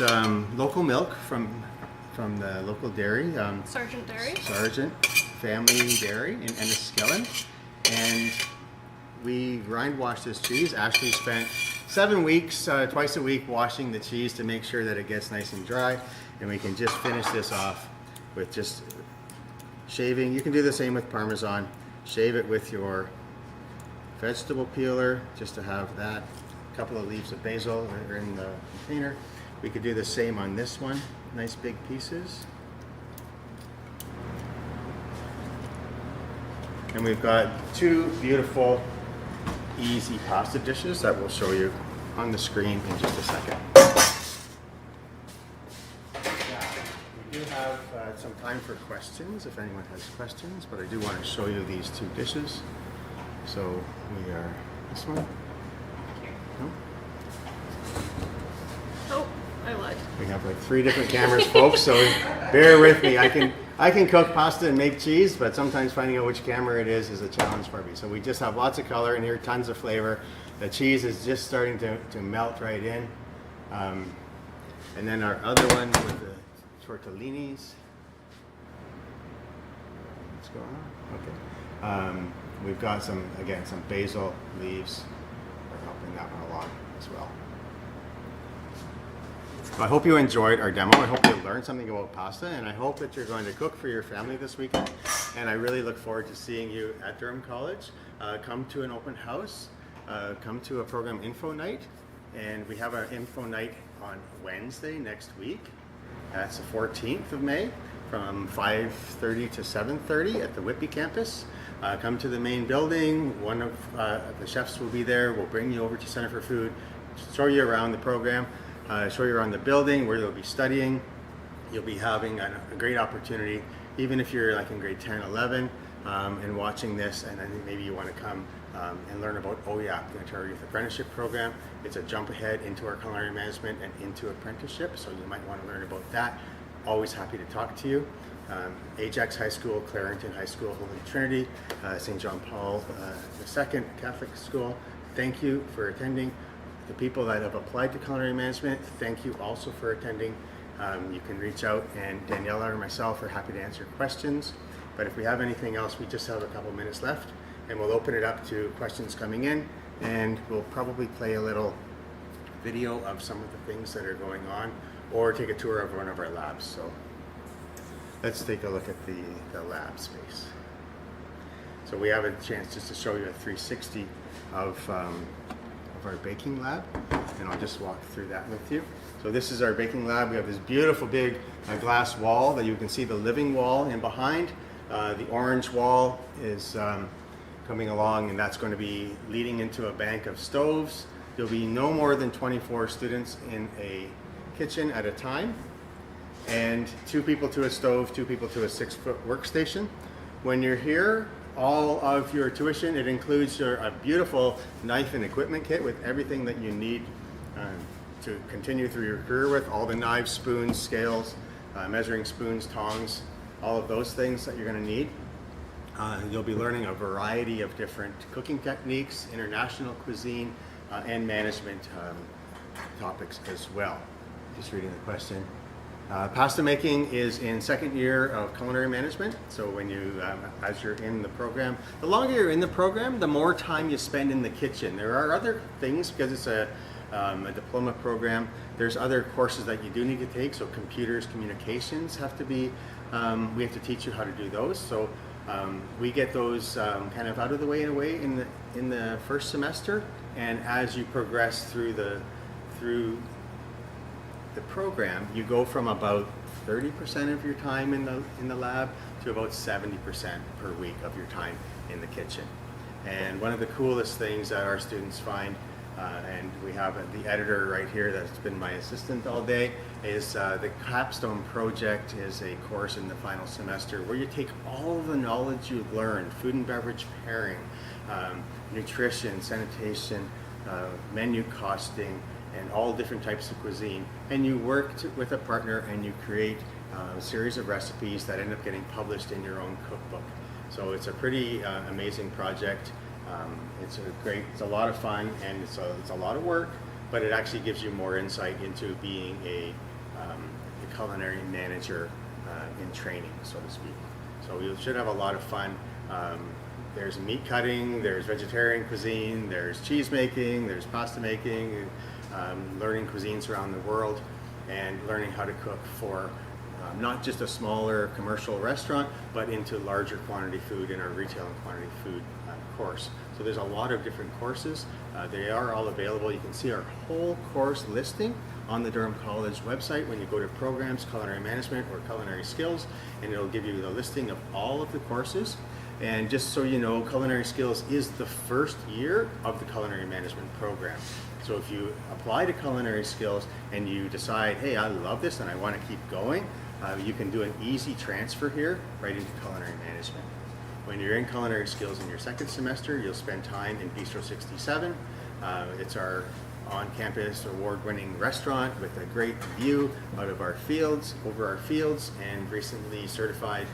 local milk from the local dairy. Sargent Dairy. Sargent Family Dairy in Enniskillen, and we grind wash this cheese. Ashley spent 7 weeks, twice a week, washing the cheese to make sure that it gets nice and dry, and we can just finish this off with just shaving. You can do the same with Parmesan. Shave it with your vegetable peeler just to have that. A couple of leaves of basil are in the container. We could do the same on this one. Nice big pieces. And we've got 2 beautiful, easy pasta dishes that we'll show you on the screen in just a second. We do have some time for questions if anyone has questions, but I do want to show you these 2 dishes. So we are, this one? No? Oh, I lied. We have like 3 different cameras, folks, so bear with me. I can cook pasta and make cheese, but sometimes finding out which camera it is a challenge for me. So we just have lots of color in here, tons of flavor. The cheese is just starting to melt right in. And then our other one with the tortellinis. What's going on? Okay. We've got some basil leaves are helping that one along as well. I hope you enjoyed our demo. I hope you learned something about pasta, and I hope that you're going to cook for your family this weekend. And I really look forward to seeing you at Durham College. Come to an open house, come to a program info night, and we have our info night on Wednesday next week. That's the 14th of May from 5:30 to 7:30 at the Whitby campus. Come to the main building. One of the chefs will be there. We'll bring you over to Center for Food, show you around the program. Show you around the building where you'll be studying. You'll be having a great opportunity, even if you're like in grade 10, 11, and watching this, and then maybe you want to come and learn about OYAP, the Ontario Youth Apprenticeship Program. It's a jump ahead into our culinary management and into apprenticeship, so you might want to learn about that. Always happy to talk to you. Ajax High School, Clarington High School, Holy Trinity, St. John Paul II Catholic School. Thank you for attending. The people that have applied to culinary management, thank you also for attending. You can reach out, and Daniela or myself are happy to answer questions. But if we have anything else, we just have a couple minutes left, and we'll open it up to questions coming in, and we'll probably play a little video of some of the things that are going on, or take a tour of one of our labs. So let's take a look at the lab space. So we have a chance just to show you a 360 of our baking lab, and I'll just walk through that with you. So this is our baking lab. We have this beautiful big glass wall that you can see the living wall in behind. The orange wall is coming along, and that's going to be leading into a bank of stoves. There'll be no more than 24 students in a kitchen at a time, and 2 people to a stove, 2 people to a 6-foot workstation. When you're here, all of your tuition, it includes a beautiful knife and equipment kit with everything that you need to continue through your career with, all the knives, spoons, scales, measuring spoons, tongs, all of those things that you're going to need. You'll be learning a variety of different cooking techniques, international cuisine, and management topics as well. Just reading the question. Pasta making is in 2nd year of culinary management. So when you, as you're in the program, the longer you're in the program, the more time you spend in the kitchen. There are other things, because it's a diploma program. There's other courses that you do need to take. So computers, communications have to be, we have to teach you how to do those. So we get those kind of out of the way in a way in the first semester. And as you progress through the program, you go from about 30% of your time in the lab to about 70% per week of your time in the kitchen. And one of the coolest things that our students find, and we have the editor right here that's been my assistant all day, is the capstone project is a course in the final semester where you take all the knowledge you've learned, food and beverage pairing, nutrition, sanitation, menu costing, and all different types of cuisine, and you work with a partner and you create a series of recipes that end up getting published in your own cookbook. So it's a pretty amazing project. It's a lot of fun, and it's a lot of work, but it actually gives you more insight into being a culinary manager in training, so to speak. So you should have a lot of fun. There's meat cutting, there's vegetarian cuisine, there's cheese making, there's pasta making, learning cuisines around the world, and learning how to cook for not just a smaller commercial restaurant, but into larger quantity food in our retail and quantity food course. So there's a lot of different courses. They are all available. You can see our whole course listing on the Durham College website when you go to programs, culinary management, or culinary skills, and it'll give you the listing of all of the courses. And just so you know, culinary skills is the first year of the culinary management program. So if you apply to culinary skills and you decide, hey, I love this and I want to keep going, you can do an easy transfer here right into culinary management. When you're in culinary skills in your second semester, you'll spend time in Bistro 67. It's our on-campus award-winning restaurant with a great view out of our fields, over our fields, and recently certified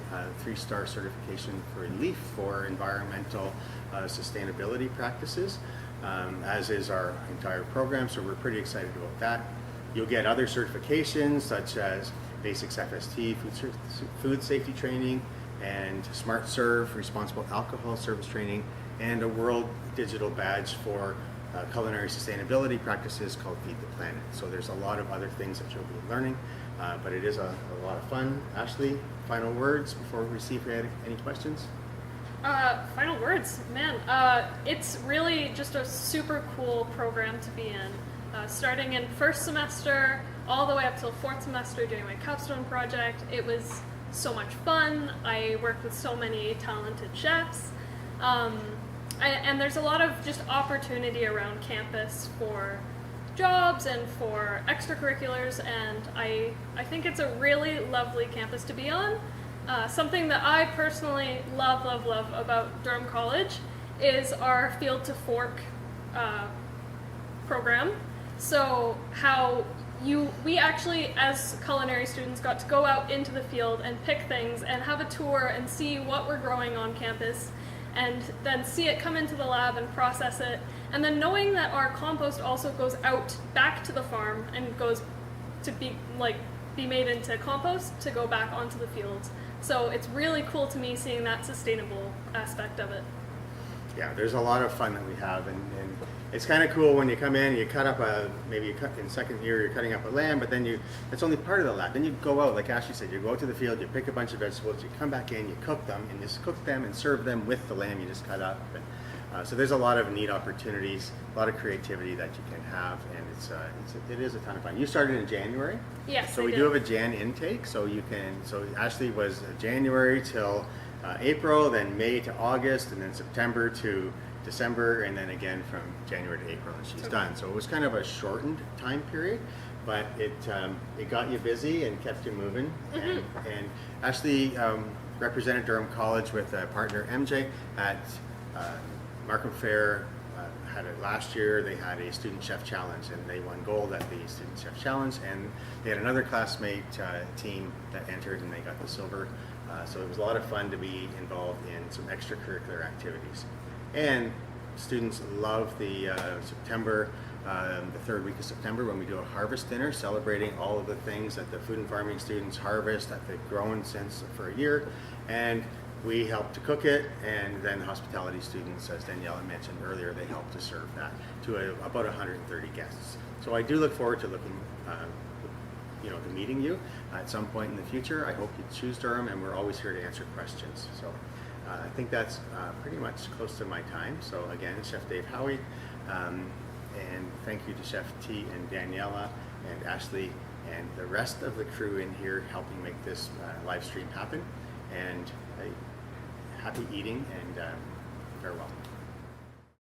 3-star certification for LEAF for environmental sustainability practices, as is our entire program, so we're pretty excited about that. You'll get other certifications such as Basics FST, food safety training, and Smart Serve, responsible alcohol service training, and a world digital badge for culinary sustainability practices called Feed the Planet. So there's a lot of other things that you'll be learning, but it is a lot of fun. Ashley, final words before we see if we had any questions? Final words, man. It's really just a super cool program to be in. Starting in first semester, all the way up till fourth semester doing my capstone project. It was so much fun. I worked with so many talented chefs. And there's a lot of just opportunity around campus for jobs and for extracurriculars, and I think it's a really lovely campus to be on. Something that I personally love about Durham College is our Field to Fork program. So how we actually, as culinary students, got to go out into the field and pick things and have a tour and see what we're growing on campus, and then see it come into the lab and process it, and then knowing that our compost also goes out back to the farm and goes to be made into compost to go back onto the fields. So it's really cool to me seeing that sustainable aspect of it. Yeah, there's a lot of fun that we have, and it's kind of cool when you come in, you cut up in second year, you're cutting up a lamb, but then that's only part of the lab. Then you go out, like Ashley said, you go out to the field, you pick a bunch of vegetables, you come back in, you cook them, and just cook them and serve them with the lamb you just cut up. And, so there's a lot of neat opportunities, a lot of creativity that you can have, and it is a ton of fun. You started in January? Yes, So we do have a Jan intake, so Ashley was January till April, then May to August, and then September to December, and then again from January to April, and she's done. So it was kind of a shortened time period, but it got you busy and kept you moving. Mm-hmm. And Ashley represented Durham College with a partner MJ at Markham Fair. Had it last year. They had a student chef challenge, and they won gold at the student chef challenge, and they had another classmate team that entered, and they got the silver. So it was a lot of fun to be involved in some extracurricular activities. And students love the September, the third week of September, when we do a harvest dinner celebrating all of the things that the food and farming students harvest that they've grown since for a year. And we help to cook it, and then hospitality students, as Daniela mentioned earlier, they help to serve that to about 130 guests. So I do look forward to to meeting you at some point in the future. I hope you choose Durham, and we're always here to answer questions. So I think that's pretty much close to my time. So again, Chef Dave Hawey, and thank you to Chef T and Daniela and Ashley and the rest of the crew in here helping make this live stream happen. And happy eating and farewell.